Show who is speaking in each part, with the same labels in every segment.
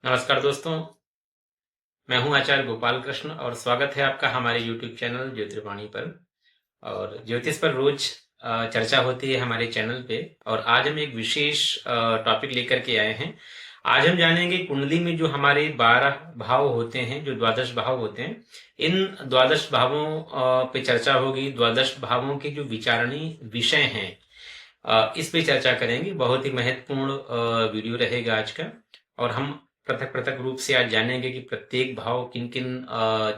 Speaker 1: नमस्कार दोस्तों, मैं हूं आचार्य गोपाल कृष्ण और स्वागत है आपका हमारे YouTube चैनल ज्योतिर्वाणी पर। और ज्योतिष पर रोज चर्चा होती है हमारे चैनल पे। और आज हम एक विशेष टॉपिक लेकर के आए हैं। आज हम जानेंगे कुंडली में जो हमारे 12 भाव होते हैं, जो द्वादश भाव होते हैं, इन द्वादश भावों पे चर्चा होगी। द्वादश भावों के जो विचारणीय विषय हैं, इस पे चर्चा करेंगे। बहुत ही महत्वपूर्ण वीडियो रहेगा आज का। और हम पृथक पृथक रूप से आज जानेंगे कि प्रत्येक भाव किन किन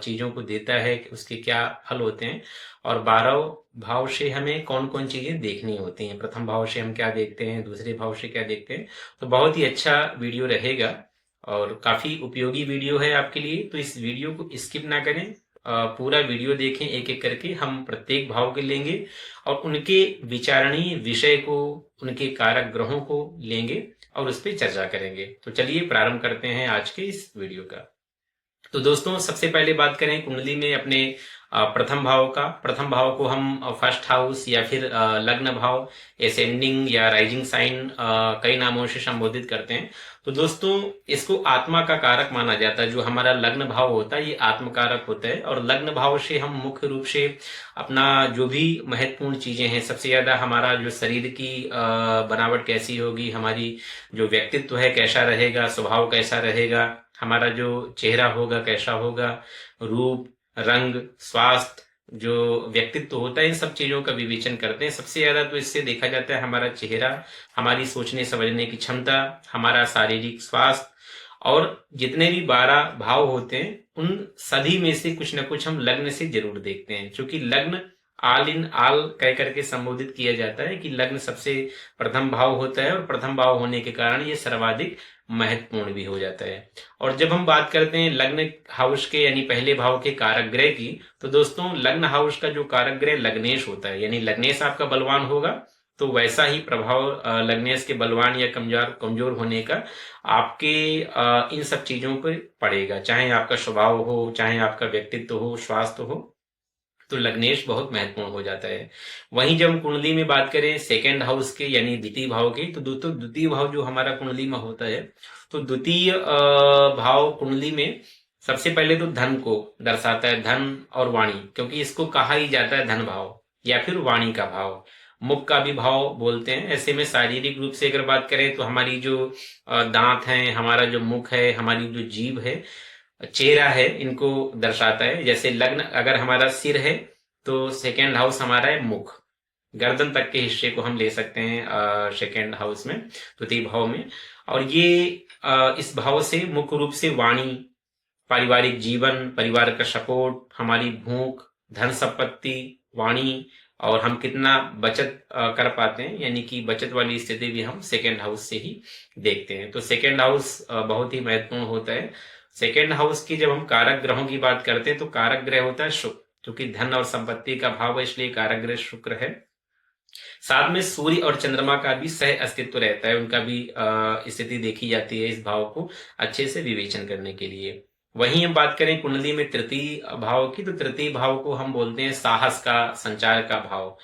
Speaker 1: चीजों को देता है, उसके क्या फल होते हैं, और 12 भाव से हमें कौन कौन चीजें देखनी होती हैं। प्रथम भाव से हम क्या देखते हैं, दूसरे भाव से क्या देखते हैं। तो बहुत ही अच्छा वीडियो रहेगा और काफी उपयोगी वीडियो है आपके लिए। तो इस वीडियो को स्किप ना करें, पूरा वीडियो देखें। एक एक करके हम प्रत्येक भाव के लेंगे और उनके विचारणीय विषय को, उनके कारक ग्रहों को लेंगे और उस पर चर्चा करेंगे। तो चलिए प्रारंभ करते हैं आज के इस वीडियो का। तो दोस्तों, सबसे पहले बात करें कुंडली में अपने प्रथम भाव का। प्रथम भाव को हम फर्स्ट हाउस या फिर लग्न भाव, एसेंडिंग या राइजिंग साइन, कई नामों से संबोधित करते हैं। तो दोस्तों, इसको आत्मा का कारक माना जाता है। जो हमारा लग्न भाव होता है ये आत्म कारक होता है। और लग्न भाव से हम मुख्य रूप से अपना जो भी महत्वपूर्ण चीजें हैं, सबसे ज्यादा हमारा जो शरीर की बनावट कैसी होगी, हमारी जो व्यक्तित्व है कैसा रहेगा, स्वभाव कैसा रहेगा, हमारा जो चेहरा होगा कैसा होगा, रूप, रंग, स्वास्थ्य, जो व्यक्तित्व होता है, इन सब चीजों का विवेचन करते हैं। सबसे ज्यादा तो इससे देखा जाता है हमारा चेहरा, हमारी सोचने समझने की क्षमता, हमारा शारीरिक स्वास्थ्य। और जितने भी 12 भाव होते हैं उन सभी में से कुछ न कुछ हम लग्न से जरूर देखते हैं। क्योंकि लग्न आल इन आल कह करके संबोधित किया जाता है कि लग्न सबसे प्रथम भाव होता है और प्रथम भाव होने के कारण ये सर्वाधिक महत्वपूर्ण भी हो जाता है। और जब हम बात करते हैं लग्न हाउस के यानी पहले भाव के कारक ग्रह की, तो दोस्तों लग्न हाउस का जो कारक ग्रह लग्नेश होता है, यानी लग्नेश आपका बलवान होगा तो वैसा ही प्रभाव लग्नेश के बलवान या कमजोर कमजोर होने का आपके इन सब चीजों पर पड़ेगा। चाहे आपका स्वभाव हो, चाहे आपका व्यक्तित्व हो, स्वास्थ्य हो, तो लग्नेश बहुत महत्वपूर्ण हो जाता है। वहीं जब हम कुंडली में बात करें सेकेंड हाउस के यानी द्वितीय भाव के, तो दोस्तों द्वितीय भाव जो हमारा कुंडली में होता है, तो द्वितीय भाव कुंडली में सबसे पहले तो धन को दर्शाता है, धन और वाणी। क्योंकि इसको कहा ही जाता है धन भाव या फिर वाणी का भाव, मुख का भी भाव बोलते हैं। ऐसे में शारीरिक रूप से अगर बात करें तो हमारी जो दांत हैं, हमारा जो मुख है, हमारी जो जीभ है, चेहरा है, इनको दर्शाता है। जैसे लग्न अगर हमारा सिर है तो सेकेंड हाउस हमारा है मुख, गर्दन तक के हिस्से को हम ले सकते हैं सेकेंड हाउस में, तृतीय भाव में। और ये इस भाव से मुख्य रूप से वाणी, पारिवारिक जीवन, परिवार का सपोर्ट, हमारी भूख, धन संपत्ति, वाणी, और हम कितना बचत कर पाते हैं, यानी कि बचत वाली स्थिति भी हम सेकेंड हाउस से ही देखते हैं। तो सेकेंड हाउस बहुत ही महत्वपूर्ण होता है। सेकेंड हाउस की जब हम कारक ग्रहों की बात करते हैं तो कारक ग्रह होता है शुक्र, क्योंकि धन और संपत्ति का भाव है, इसलिए कारक ग्रह शुक्र है। साथ में सूर्य और चंद्रमा का भी सह अस्तित्व रहता है, उनका भी स्थिति देखी जाती है इस भाव को अच्छे से विवेचन करने के लिए। वहीं हम बात करें कुंडली में तृतीय भाव की, तो तृतीय भाव को हम बोलते हैं साहस का, संचार का भाव।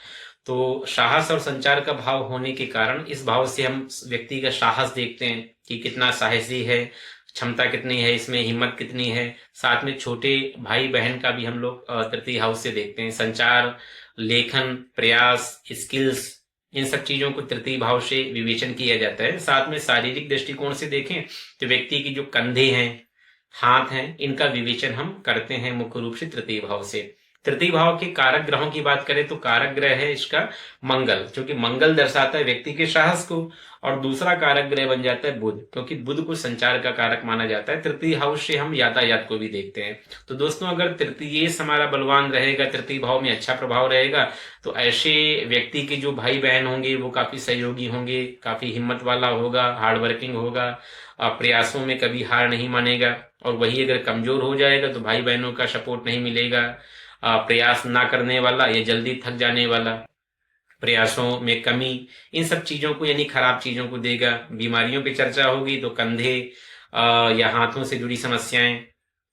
Speaker 1: तो साहस और संचार का भाव होने के कारण इस भाव से हम व्यक्ति का साहस देखते हैं कि कितना साहसी है, क्षमता कितनी है, इसमें हिम्मत कितनी है। साथ में छोटे भाई बहन का भी हम लोग तृतीय हाउस से देखते हैं। संचार, लेखन, प्रयास, स्किल्स, इन सब चीजों को तृतीय भाव से विवेचन किया जाता है। साथ में शारीरिक दृष्टिकोण से देखें तो व्यक्ति की जो कंधे हैं, हाथ हैं, इनका विवेचन हम करते हैं मुख्य रूप से तृतीय भाव से। तृतीय भाव के कारक ग्रहों की बात करें तो कारक ग्रह है इसका मंगल, क्योंकि मंगल दर्शाता है व्यक्ति के साहस को। और दूसरा कारक ग्रह बन जाता है बुध, क्योंकि बुध को संचार का कारक माना जाता है। तृतीय हाउस से हम यातायात को भी देखते हैं। तो दोस्तों, अगर तृतीय हमारा बलवान रहेगा, तृतीय भाव में अच्छा प्रभाव रहेगा, तो ऐसे व्यक्ति के जो भाई बहन होंगे वो काफी सहयोगी होंगे, काफी हिम्मत वाला होगा, हार्ड वर्किंग होगा, प्रयासों में कभी हार नहीं मानेगा। और वही अगर कमजोर हो जाएगा तो भाई बहनों का सपोर्ट नहीं मिलेगा, प्रयास ना करने वाला या जल्दी थक जाने वाला, प्रयासों में कमी, इन सब चीजों को यानी खराब चीजों को देगा। बीमारियों पे चर्चा होगी तो कंधे या हाथों से जुड़ी समस्याएं,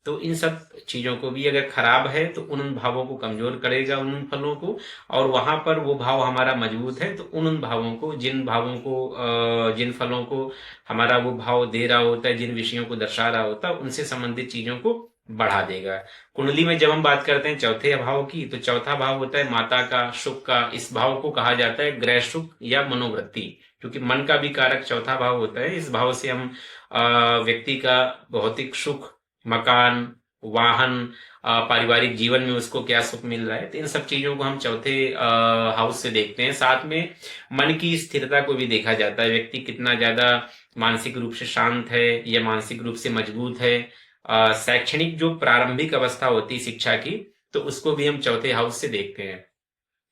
Speaker 1: तो इन सब चीजों को भी अगर खराब है तो उन भावों को कमजोर करेगा, उन फलों को। और वहां पर वो भाव हमारा मजबूत है तो उन भावों को, जिन भावों को, जिन फलों को हमारा वो भाव दे रहा होता है, जिन विषयों को दर्शा रहा होता है, उनसे संबंधित चीजों को बढ़ा देगा। कुंडली में जब हम बात करते हैं चौथे भाव की, तो चौथा भाव होता है माता का, सुख का। इस भाव को कहा जाता है ग्रह सुख या मनोवृत्ति, क्योंकि मन का भी कारक चौथा भाव होता है। इस भाव से हम व्यक्ति का भौतिक सुख, मकान, वाहन, पारिवारिक जीवन में उसको क्या सुख मिल रहा है, तो इन सब चीजों को हम चौथे हाउस से देखते हैं। साथ में मन की स्थिरता को भी देखा जाता है, व्यक्ति कितना ज्यादा मानसिक रूप से शांत है या मानसिक रूप से मजबूत है। शैक्षणिक जो प्रारंभिक अवस्था होती है शिक्षा की, तो उसको भी हम चौथे हाउस से देखते हैं।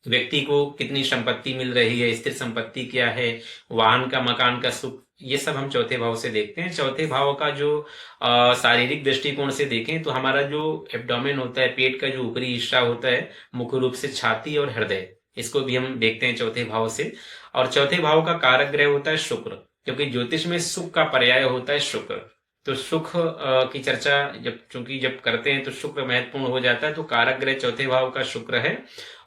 Speaker 1: व्यक्ति को कितनी संपत्ति मिल रही है, स्थिर संपत्ति क्या है, वाहन का, मकान का सुख, ये सब हम चौथे भाव से देखते हैं। चौथे भाव का जो शारीरिक दृष्टिकोण से देखें तो हमारा जो एब्डोमेन होता है, पेट का जो ऊपरी हिस्सा होता है, मुख्य रूप से छाती और हृदय, इसको भी हम देखते हैं चौथे भाव से। और चौथे भाव का कारक ग्रह होता है शुक्र, क्योंकि ज्योतिष में सुख का पर्याय होता है शुक्र। तो सुख की चर्चा जब करते हैं तो शुक्र महत्वपूर्ण हो जाता है, तो कारक ग्रह चौथे भाव का शुक्र है।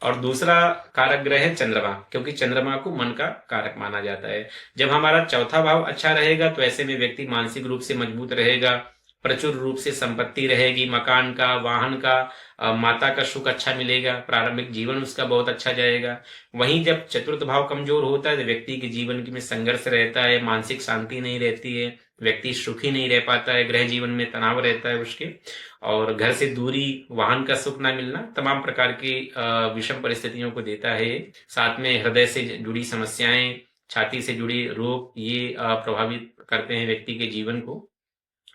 Speaker 1: और दूसरा कारक ग्रह है चंद्रमा, क्योंकि चंद्रमा को मन का कारक माना जाता है। जब हमारा चौथा भाव अच्छा रहेगा तो ऐसे में व्यक्ति मानसिक रूप से मजबूत रहेगा, प्रचुर रूप से संपत्ति रहेगी, मकान का, वाहन का, माता का सुख अच्छा मिलेगा, प्रारंभिक जीवन उसका बहुत अच्छा जाएगा। वहीं जब चतुर्थ भाव कमजोर होता है तो व्यक्ति के जीवन में संघर्ष रहता है, मानसिक शांति नहीं रहती है, व्यक्ति सुखी नहीं रह पाता है, गृह जीवन में तनाव रहता है उसके, और घर से दूरी, वाहन का सुख ना मिलना, तमाम प्रकार की विषम परिस्थितियों को देता है। साथ में हृदय से जुड़ी समस्याएं, छाती से जुड़े रोग, ये प्रभावित करते हैं व्यक्ति के जीवन को।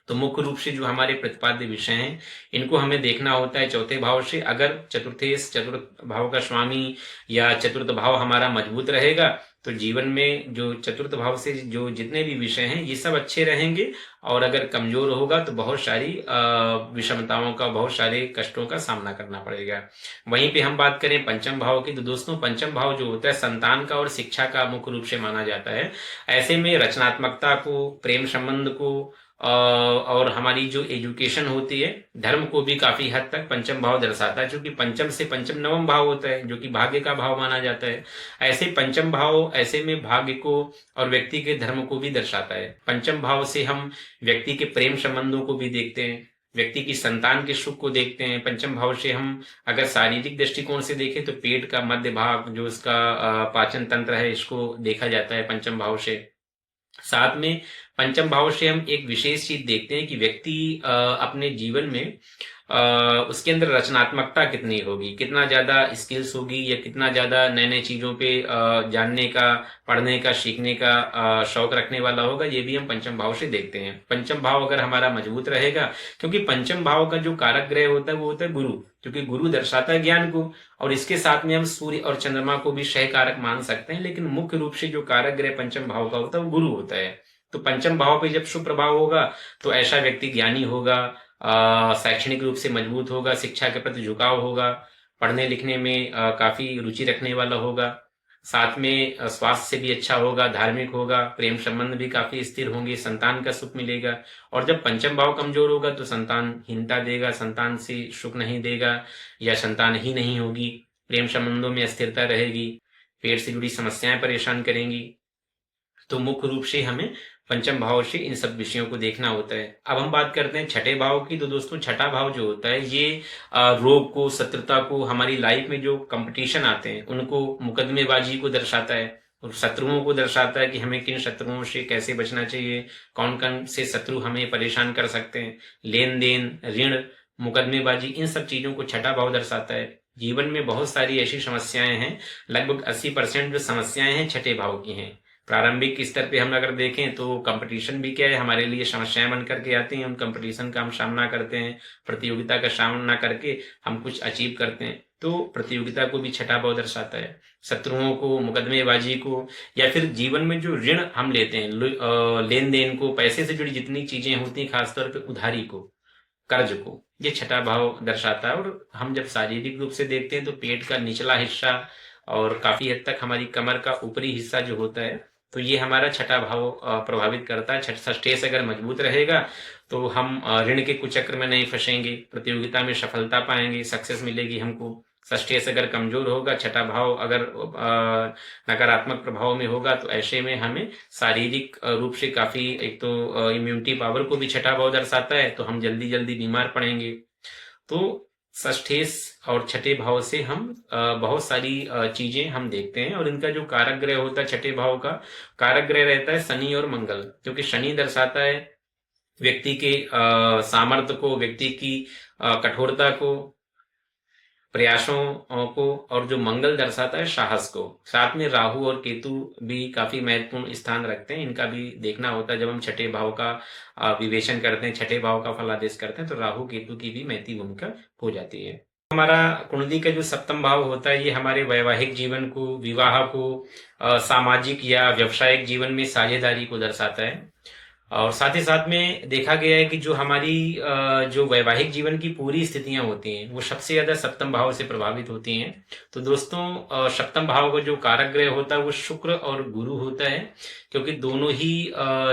Speaker 1: तो मुख्य रूप से जो हमारे प्रतिपाद्य विषय हैं, इनको हमें देखना होता है चौथे भाव से। अगर चतुर्थ भाव का स्वामी या चतुर्थ भाव हमारा मजबूत रहेगा तो जीवन में जो चतुर्थ भाव से जो जितने भी विषय हैं ये सब अच्छे रहेंगे। और अगर कमजोर होगा तो बहुत सारी विषमताओं का, बहुत सारे कष्टों का सामना करना पड़ेगा। वहीं पे हम बात करें पंचम भाव की, तो दोस्तों पंचम भाव जो होता है संतान का और शिक्षा का मुख्य रूप से माना जाता है। ऐसे में रचनात्मकता को, प्रेम संबंध को, और हमारी जो एजुकेशन होती है, धर्म को भी काफी हद तक पंचम भाव दर्शाता है, क्योंकि पंचम से पंचम नवम भाव होता है जो कि भाग्य का भाव माना जाता है। ऐसे पंचम भाव ऐसे में भाग्य को और व्यक्ति के धर्म को भी दर्शाता है। पंचम भाव से हम व्यक्ति के प्रेम संबंधों को भी देखते हैं, व्यक्ति की संतान के सुख को देखते हैं। पंचम भाव से हम अगर शारीरिक दृष्टिकोण से देखें तो पेट का मध्य भाग, जो उसका पाचन तंत्र है, इसको देखा जाता है पंचम भाव से। साथ में पंचम भाव से हम एक विशेष चीज देखते हैं कि व्यक्ति अपने जीवन में उसके अंदर रचनात्मकता कितनी होगी, कितना ज्यादा स्किल्स होगी, या कितना ज्यादा नए नए चीजों पे जानने का, पढ़ने का, सीखने का शौक रखने वाला होगा, ये भी हम पंचम भाव से देखते हैं। पंचम भाव अगर हमारा मजबूत रहेगा, क्योंकि पंचम भाव का जो कारक ग्रह होता है वो होता है गुरु, क्योंकि गुरु दर्शाता है ज्ञान को। और इसके साथ में हम सूर्य और चंद्रमा को भी सह कारक मान सकते हैं, लेकिन मुख्य रूप से जो कारक ग्रह पंचम भाव का होता है वो गुरु होता है। तो पंचम भाव पे जब शुभ प्रभाव होगा तो ऐसा व्यक्ति ज्ञानी होगा, शैक्षणिक रूप से मजबूत होगा, शिक्षा के प्रति झुकाव होगा, पढ़ने लिखने में काफी रुचि रखने वाला होगा, साथ में स्वास्थ्य से भी अच्छा होगा, धार्मिक होगा, प्रेम संबंध भी काफी स्थिर होंगे, संतान का सुख मिलेगा। और जब पंचम भाव कमजोर होगा तो संतानहीनता देगा, संतान से सुख नहीं देगा या संतान ही नहीं होगी, प्रेम संबंधों में अस्थिरता रहेगी, पेट से जुड़ी समस्याएं परेशान करेंगी। तो मुख्य रूप से हमें पंचम भाव से इन सब विषयों को देखना होता है। अब हम बात करते हैं छठे भाव की, तो दोस्तों छठा भाव जो होता है ये रोग को, शत्रुता को, हमारी लाइफ में जो कंपटीशन आते हैं उनको, मुकदमेबाजी को दर्शाता है, और शत्रुओं को दर्शाता है कि हमें किन शत्रुओं से कैसे बचना चाहिए, कौन कौन से शत्रु हमें परेशान कर सकते हैं, लेन देन, ऋण, मुकदमेबाजी, इन सब चीजों को छठा भाव दर्शाता है। जीवन में बहुत सारी ऐसी समस्याएं हैं, लगभग 80% जो समस्याएं हैं छठे भाव की हैं। प्रारंभिक स्तर पे हम अगर देखें तो कंपटीशन भी क्या है, हमारे लिए समस्याएं बन करके आती हैं, उन कंपटीशन का हम सामना करते हैं, प्रतियोगिता का सामना करके हम कुछ अचीव करते हैं। तो प्रतियोगिता को भी छठा भाव दर्शाता है, शत्रुओं को, मुकदमेबाजी को, या फिर जीवन में जो ऋण हम लेते हैं, लेन देन को, पैसे से जुड़ी जितनी चीजें होती हैं, खासतौर पर उधारी को, कर्ज को, ये छठा भाव दर्शाता है। और हम जब शारीरिक रूप से देखते हैं तो पेट का निचला हिस्सा और काफी हद तक हमारी कमर का ऊपरी हिस्सा जो होता है, तो ये हमारा छठा भाव प्रभावित करता है। षष्ठे से अगर मजबूत रहेगा तो हम ऋण के कुचक्र में नहीं फंसेंगे, प्रतियोगिता में सफलता पाएंगे, सक्सेस मिलेगी हमको। षष्ठी से अगर कमजोर होगा, छठा भाव अगर नकारात्मक प्रभाव में होगा, तो ऐसे में हमें शारीरिक रूप से काफी, एक तो इम्यूनिटी पावर को भी छठा भाव दर्शाता है, तो हम जल्दी जल्दी बीमार पड़ेंगे। तो षष्ठेश और छठे भाव से हम बहुत सारी चीजें हम देखते हैं, और इनका जो कारक ग्रह होता है छठे भाव का कारक ग्रह रहता है शनि और मंगल, क्योंकि शनि दर्शाता है व्यक्ति के सामर्थ्य को, व्यक्ति की कठोरता को, प्रयासों को, और जो मंगल दर्शाता है साहस को। साथ में राहु और केतु भी काफी महत्वपूर्ण स्थान रखते हैं, इनका भी देखना होता है जब हम छठे भाव का विवेचन करते हैं, छठे भाव का फलादेश करते हैं, तो राहु केतु की भी महती भूमिका हो जाती है। हमारा कुंडली का जो सप्तम भाव होता है, ये हमारे वैवाहिक जीवन को, विवाह को, सामाजिक या व्यवसायिक जीवन में साझेदारी को दर्शाता है। और साथ ही साथ में देखा गया है कि जो हमारी जो वैवाहिक जीवन की पूरी स्थितियां होती हैं, वो सबसे ज्यादा सप्तम भाव से प्रभावित होती हैं। तो दोस्तों, सप्तम भाव का जो कारक ग्रह होता है वो शुक्र और गुरु होता है, क्योंकि दोनों ही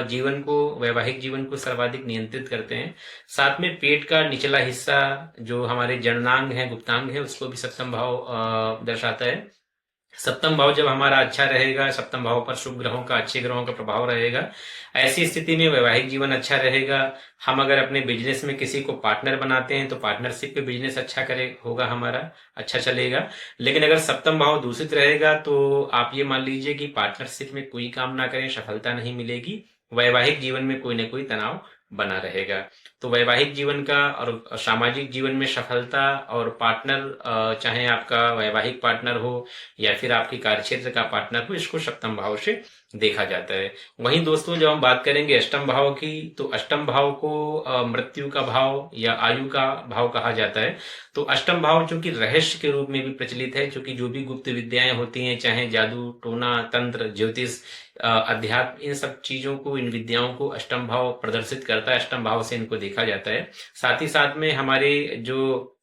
Speaker 1: जीवन को, वैवाहिक जीवन को सर्वाधिक नियंत्रित करते हैं। साथ में पेट का निचला हिस्सा, जो हमारे जननांग है, गुप्तांग है, उसको भी सप्तम भाव दर्शाता है। सप्तम भाव जब हमारा अच्छा रहेगा, सप्तम भाव पर शुभ ग्रहों का, अच्छे ग्रहों का प्रभाव रहेगा, ऐसी स्थिति में वैवाहिक जीवन अच्छा रहेगा। हम अगर अपने बिजनेस में किसी को पार्टनर बनाते हैं, तो पार्टनरशिप पे बिजनेस अच्छा करे होगा, हमारा अच्छा चलेगा। लेकिन अगर सप्तम भाव दूषित रहेगा, तो आप ये मान लीजिए कि पार्टनरशिप में कोई काम ना करें, सफलता नहीं मिलेगी, वैवाहिक जीवन में कोई ना कोई तनाव बना रहेगा। तो वैवाहिक जीवन का और सामाजिक जीवन में सफलता और पार्टनर, चाहे आपका वैवाहिक पार्टनर हो या फिर आपकी कार्यक्षेत्र का पार्टनर हो, इसको सप्तम भाव से देखा जाता है। वहीं दोस्तों, जब हम बात करेंगे अष्टम भाव की, तो अष्टम भाव को मृत्यु का भाव या आयु का भाव कहा जाता है। तो अष्टम भाव जो कि रहस्य के रूप में भी प्रचलित है, क्योंकि जो भी गुप्त विद्याएं होती हैं, चाहे जादू, टोना, तंत्र, ज्योतिष, अध्यात्म, इन सब चीजों को, इन विद्याओं को अष्टम भाव प्रदर्शित करता है, अष्टम भाव से इनको देखा जाता है। साथ ही साथ में हमारे जो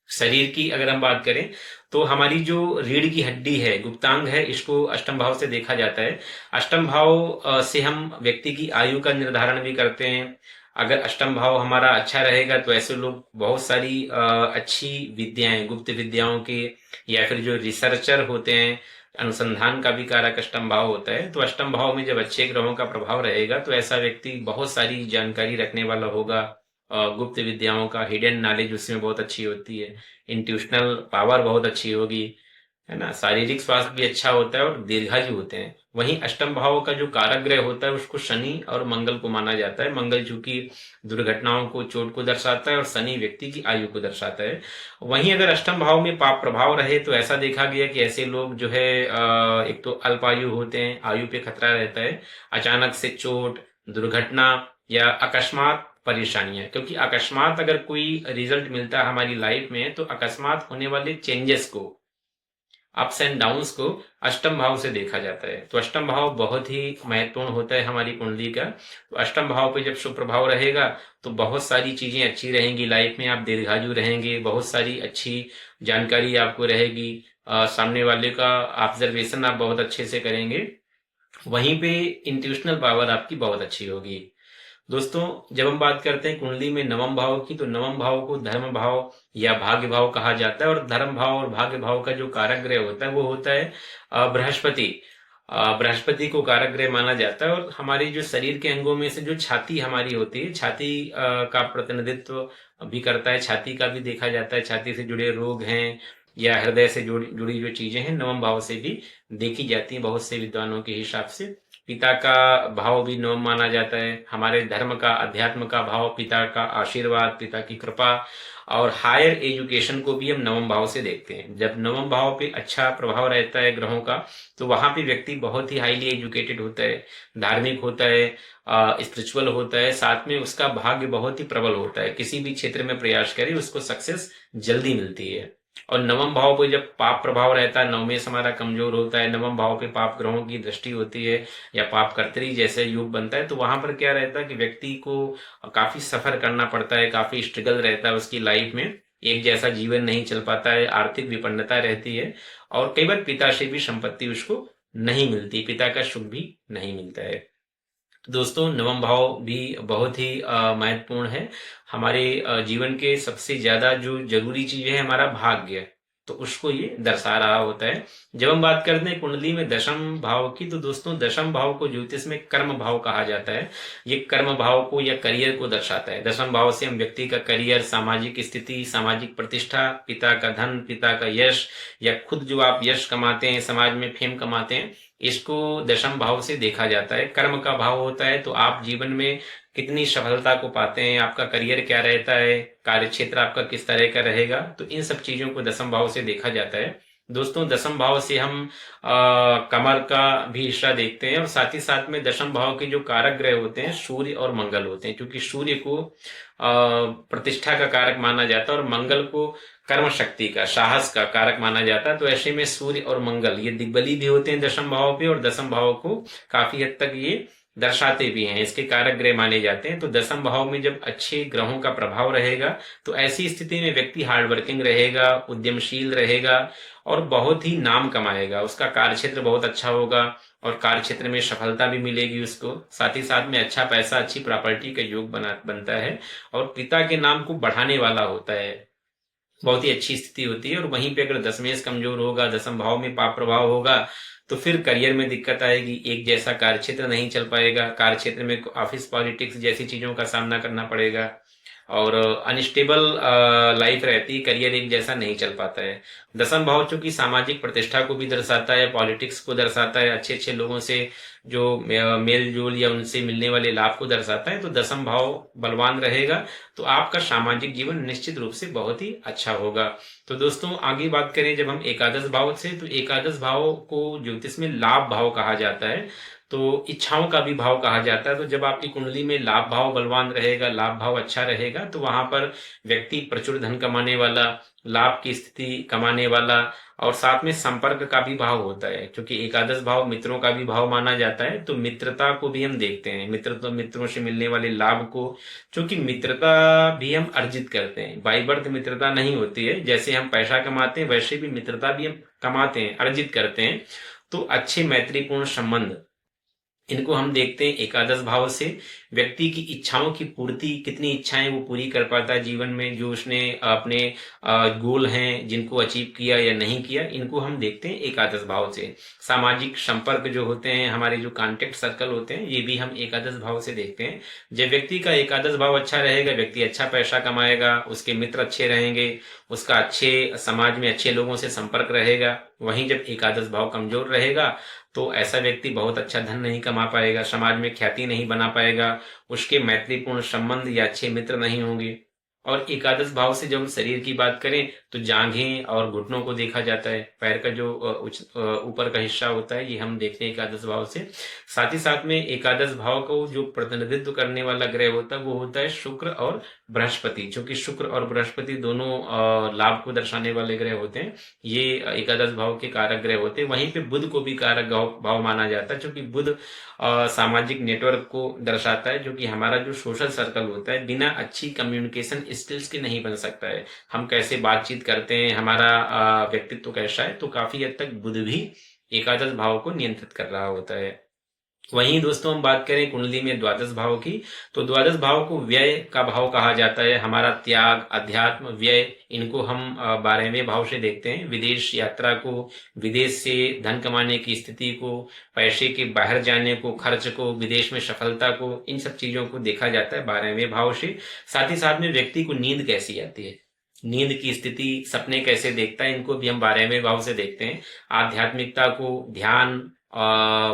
Speaker 1: शरीर की अगर हम बात करें, तो हमारी जो रीढ़ की हड्डी है, गुप्तांग है, इसको अष्टम भाव से देखा जाता है। अष्टम भाव से हम व्यक्ति की आयु का निर्धारण भी करते हैं। अगर अष्टम भाव हमारा अच्छा रहेगा, तो ऐसे लोग बहुत सारी अच्छी विद्याएं, गुप्त विद्याओं के, या फिर जो रिसर्चर होते हैं, अनुसंधान का भी कारक अष्टम भाव होता है। तो अष्टम भाव में जब अच्छे ग्रहों का प्रभाव रहेगा, तो ऐसा व्यक्ति बहुत सारी जानकारी रखने वाला होगा, गुप्त विद्याओं का हिडन नॉलेज उसमें बहुत अच्छी होती है, इंट्यूशनल पावर बहुत अच्छी होगी, है ना, शारीरिक स्वास्थ्य भी अच्छा होता है, और दीर्घायु होते हैं। वहीं अष्टम भाव का जो कारक ग्रह होता है, उसको शनि और मंगल को माना जाता है। मंगल चूंकि दुर्घटनाओं को, चोट को दर्शाता है, और शनि व्यक्ति की आयु को दर्शाता है। वहीं अगर अष्टम भाव में पाप प्रभाव रहे, तो ऐसा देखा गया कि ऐसे लोग जो है, एक तो अल्पायु होते हैं, आयु पे खतरा रहता है, अचानक से चोट, दुर्घटना या अकस्मात परेशानियां, क्योंकि अकस्मात अगर कोई रिजल्ट मिलता है हमारी लाइफ में, तो अकस्मात होने वाले चेंजेस को, अप्स एंड डाउन्स को अष्टम भाव से देखा जाता है। तो अष्टम भाव बहुत ही महत्वपूर्ण होता है हमारी कुंडली का। तो अष्टम भाव पे जब शुभ प्रभाव रहेगा, तो बहुत सारी चीजें अच्छी रहेंगी लाइफ में, आप दीर्घायु रहेंगे, बहुत सारी अच्छी जानकारी आपको रहेगी, सामने वाले का ऑब्जर्वेशन आप बहुत अच्छे से करेंगे, वहीं पे इंट्यूशनल पावर आपकी बहुत अच्छी होगी। दोस्तों, जब हम बात करते हैं कुंडली में नवम भाव की, तो नवम भाव को धर्म भाव या भाग्य भाव कहा जाता है। और धर्म भाव और भाग्य भाव का जो कारक ग्रह होता है, वो होता है बृहस्पति। बृहस्पति को कारक ग्रह माना जाता है। और हमारी जो शरीर के अंगों में से जो छाती हमारी होती है, छाती का प्रतिनिधित्व भी करता है, छाती का भी देखा जाता है, छाती से जुड़े रोग हैं या हृदय से जुड़ी जो चीजें हैं, नवम भाव से भी देखी जाती हैं बहुत से विद्वानों के हिसाब से। पिता का भाव भी नवम माना जाता है, हमारे धर्म का, अध्यात्म का भाव, पिता का आशीर्वाद, पिता की कृपा, और हायर एजुकेशन को भी हम नवम भाव से देखते हैं। जब नवम भाव पे अच्छा प्रभाव रहता है ग्रहों का, तो वहां पे व्यक्ति बहुत ही हाईली एजुकेटेड होता है, धार्मिक होता है, स्पिरिचुअल होता है, साथ में उसका भाग्य बहुत ही प्रबल होता है, किसी भी क्षेत्र में प्रयास करे उसको सक्सेस जल्दी मिलती है। और नवम भाव पे जब पाप प्रभाव रहता है, नवमेश हमारा कमजोर होता है, नवम भाव पे पाप ग्रहों की दृष्टि होती है या पाप कर्तरी जैसे योग बनता है, तो वहां पर क्या रहता है कि व्यक्ति को काफी सफर करना पड़ता है, काफी स्ट्रगल रहता है उसकी लाइफ में, एक जैसा जीवन नहीं चल पाता है, आर्थिक विपन्नता रहती है, और कई बार पिता से भी संपत्ति उसको नहीं मिलती, पिता का सुख भी नहीं मिलता है। दोस्तों, नवम भाव भी बहुत ही महत्वपूर्ण है। हमारे जीवन के सबसे ज्यादा जो जरूरी चीज है हमारा भाग्य, तो उसको ये दर्शा रहा होता है। जब हम बात करते हैं कुंडली में दशम भाव की, तो दोस्तों दशम भाव को ज्योतिष में कर्म भाव कहा जाता है। ये कर्म भाव को या करियर को दर्शाता है। दशम भाव से हम व्यक्ति का करियर, सामाजिक स्थिति, सामाजिक प्रतिष्ठा, पिता का धन, पिता का यश, या खुद जो आप यश कमाते हैं, समाज में फेम कमाते हैं, इसको दशम भाव से देखा जाता है। कर्म का भाव होता है तो आप जीवन में कितनी सफलता को पाते हैं, आपका करियर क्या रहता है, कार्य क्षेत्र आपका किस तरह का रहेगा, तो इन सब चीजों को दशम भाव से देखा जाता है। दोस्तों दशम भाव से हम कमर का भी हिस्सा देखते हैं, और साथ ही साथ में दशम भाव के जो कारक ग्रह होते हैं सूर्य और मंगल होते हैं, क्योंकि सूर्य को प्रतिष्ठा का कारक माना जाता है और मंगल को कर्म शक्ति का, साहस का कारक माना जाता है। तो ऐसे में सूर्य और मंगल ये दिग्बली भी होते हैं दशम भाव पे, और दशम भाव को काफी हद तक ये दर्शाते भी हैं, इसके कारक ग्रह माने जाते हैं। तो दशम भाव में जब अच्छे ग्रहों का प्रभाव रहेगा तो ऐसी स्थिति में व्यक्ति हार्डवर्किंग रहेगा, उद्यमशील रहेगा और बहुत ही नाम कमाएगा। उसका कार्यक्षेत्र बहुत अच्छा होगा और कार्यक्षेत्र में सफलता भी मिलेगी उसको। साथ ही साथ में अच्छा पैसा, अच्छी प्रॉपर्टी का योग बनता है और पिता के नाम को बढ़ाने वाला होता है। बहुत ही अच्छी स्थिति होती है। और वहीं पे अगर दशमेश कमजोर होगा, दशम भाव में पाप प्रभाव होगा, तो फिर करियर में दिक्कत आएगी, एक जैसा कार्यक्षेत्र नहीं चल पाएगा, कार्यक्षेत्र में ऑफिस पॉलिटिक्स जैसी चीजों का सामना करना पड़ेगा और अनस्टेबल लाइफ रहती, करियर एक जैसा नहीं चल पाता है। दसम भाव चूंकि सामाजिक प्रतिष्ठा को भी दर्शाता है, पॉलिटिक्स को दर्शाता है, अच्छे अच्छे लोगों से जो मेल जोल या उनसे मिलने वाले लाभ को दर्शाता है, तो दसम भाव बलवान रहेगा तो आपका सामाजिक जीवन निश्चित रूप से बहुत ही अच्छा होगा। तो दोस्तों आगे बात करें जब हम एकादश भाव से, तो एकादश भाव को ज्योतिष में लाभ भाव कहा जाता है, तो इच्छाओं का भी भाव कहा जाता है। तो जब आपकी कुंडली में लाभ भाव बलवान रहेगा, लाभ भाव अच्छा रहेगा, तो वहां पर व्यक्ति प्रचुर धन कमाने वाला, लाभ की स्थिति कमाने वाला, और साथ में संपर्क का भी भाव होता है, क्योंकि एकादश भाव मित्रों का भी भाव माना जाता है। तो मित्रता को भी हम देखते हैं, मित्रों से मिलने वाले लाभ को, क्योंकि मित्रता भी हम अर्जित करते हैं, बाई बर्थ मित्रता नहीं होती है। जैसे हम पैसा कमाते हैं वैसे भी मित्रता भी हम कमाते हैं, अर्जित करते हैं। तो अच्छे मैत्रीपूर्ण संबंध, इनको हम देखते हैं एकादश भाव से। व्यक्ति की इच्छाओं की पूर्ति, कितनी इच्छाएं वो पूरी कर पाता है जीवन में, जो उसने अपने गोल हैं जिनको अचीव किया या नहीं किया, इनको हम देखते हैं एकादश भाव से। सामाजिक संपर्क जो होते हैं, हमारे जो कॉन्टेक्ट सर्कल होते हैं, ये भी हम एकादश भाव से देखते हैं। जब व्यक्ति का एकादश भाव अच्छा रहेगा, व्यक्ति अच्छा पैसा कमाएगा, उसके मित्र अच्छे रहेंगे, उसका अच्छे समाज में अच्छे लोगों से संपर्क रहेगा। वहीं जब एकादश भाव कमजोर रहेगा तो ऐसा व्यक्ति बहुत अच्छा धन नहीं कमा पाएगा, समाज में ख्याति नहीं बना पाएगा, उसके मैत्रीपूर्ण संबंध या अच्छे मित्र नहीं होंगे। और एकादश भाव से जब हम शरीर की बात करें तो जांघें और घुटनों को देखा जाता है, पैर का जो ऊपर का हिस्सा होता है, ये हम देखते हैं एकादश भाव से। साथ ही साथ में एकादश भाव को जो प्रतिनिधित्व करने वाला ग्रह होता है वो होता है शुक्र और बृहस्पति, क्योंकि शुक्र और बृहस्पति दोनों लाभ को दर्शाने वाले ग्रह होते हैं, ये एकादश भाव के कारक ग्रह होते हैं। वहीं पे बुध को भी कारक भाव माना जाता है, क्योंकि बुध सामाजिक नेटवर्क को दर्शाता है, जो कि हमारा जो सोशल सर्कल होता है बिना अच्छी कम्युनिकेशन स्किल्स के नहीं बन सकता है। हम कैसे बातचीत करते हैं, हमारा व्यक्तित्व कैसा है, तो काफी हद तक बुध भी एकादश भाव को नियंत्रित कर रहा होता है। वहीं दोस्तों हम बात करें कुंडली में द्वादश भाव की, तो द्वादश भाव को व्यय का भाव कहा जाता है। हमारा त्याग, अध्यात्म, व्यय, इनको हम 12वें भाव से देखते हैं। विदेश यात्रा को, विदेश से धन कमाने की स्थिति को, पैसे के बाहर जाने को, खर्च को, विदेश में सफलता को, इन सब चीजों को देखा जाता है 12वें भाव से। साथ ही साथ में व्यक्ति को नींद कैसी आती है, नींद की स्थिति, सपने कैसे देखता है, इनको भी हम 12वें भाव से देखते हैं। आध्यात्मिकता को, ध्यान,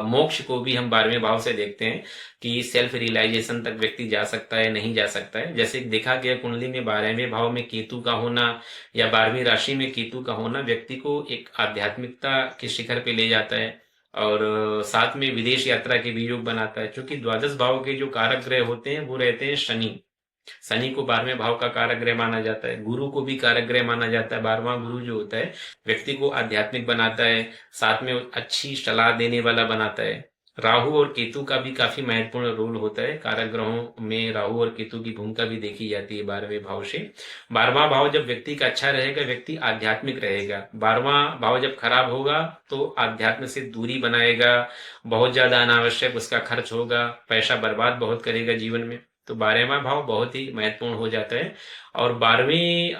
Speaker 1: मोक्ष को भी हम 12वें भाव से देखते हैं कि सेल्फ रियलाइजेशन तक व्यक्ति जा सकता है, नहीं जा सकता है। जैसे देखा गया कुंडली में 12वें भाव में केतु का होना या 12वीं राशि में केतु का होना व्यक्ति को एक आध्यात्मिकता के शिखर पे ले जाता है, और साथ में विदेश यात्रा के भी योग बनाता है। क्योंकि द्वादश भाव के जो कारक ग्रह होते हैं वो रहते हैं शनि। शनि को 12वें भाव का कारक ग्रह माना जाता है, गुरु को भी कारक ग्रह माना जाता है। 12वां गुरु जो होता है व्यक्ति को आध्यात्मिक बनाता है, साथ में अच्छी सलाह देने वाला बनाता है, राहु और केतु का भी काफी महत्वपूर्ण रोल होता है। कारक ग्रहों में राहु और केतु की भूमिका भी देखी जाती है 12वें भाव से। 12वां भाव जब व्यक्ति का अच्छा रहेगा, व्यक्ति आध्यात्मिक रहेगा। 12वां भाव जब खराब होगा तो आध्यात्म से दूरी बनाएगा, बहुत ज्यादा अनावश्यक उसका खर्च होगा, पैसा बर्बाद बहुत करेगा जीवन में। तो 12वां भाव बहुत ही महत्वपूर्ण हो जाता है। और 12वें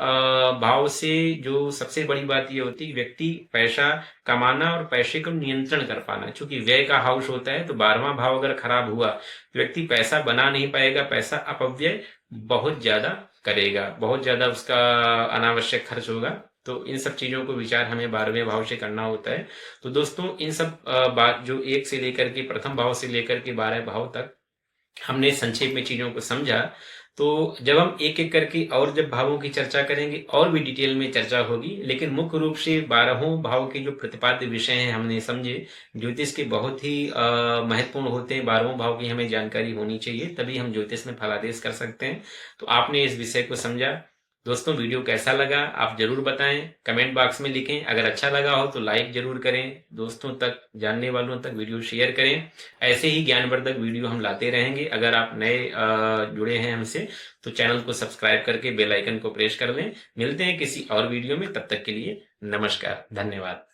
Speaker 1: भाव से जो सबसे बड़ी बात ये होती है कि व्यक्ति पैसा कमाना और पैसे को नियंत्रण कर पाना, क्योंकि व्यय का हाउस होता है। तो 12वां भाव अगर खराब हुआ तो व्यक्ति पैसा बना नहीं पाएगा, पैसा अपव्यय बहुत ज्यादा करेगा, बहुत ज्यादा उसका अनावश्यक खर्च होगा। तो इन सब चीजों को विचार हमें 12वें भाव से करना होता है। तो दोस्तों इन सब बात जो एक से लेकर के प्रथम भाव से लेकर के 12 भाव तक हमने संक्षेप में चीजों को समझा। तो जब हम एक एक करके और जब भावों की चर्चा करेंगे और भी डिटेल में चर्चा होगी, लेकिन मुख्य रूप से 12हों भाव के जो प्रतिपाद्य विषय हैं हमने समझे। ज्योतिष के बहुत ही महत्वपूर्ण होते हैं। 12हों भाव की हमें जानकारी होनी चाहिए, तभी हम ज्योतिष में फलादेश कर सकते हैं। तो आपने इस विषय को समझा। दोस्तों वीडियो कैसा लगा आप जरूर बताएं, कमेंट बॉक्स में लिखें। अगर अच्छा लगा हो तो लाइक जरूर करें, दोस्तों तक, जानने वालों तक वीडियो शेयर करें। ऐसे ही ज्ञानवर्धक वीडियो हम लाते रहेंगे। अगर आप नए जुड़े हैं हमसे तो चैनल को सब्सक्राइब करके बेल आइकन को प्रेस कर लें। मिलते हैं किसी और वीडियो में, तब तक के लिए नमस्कार, धन्यवाद।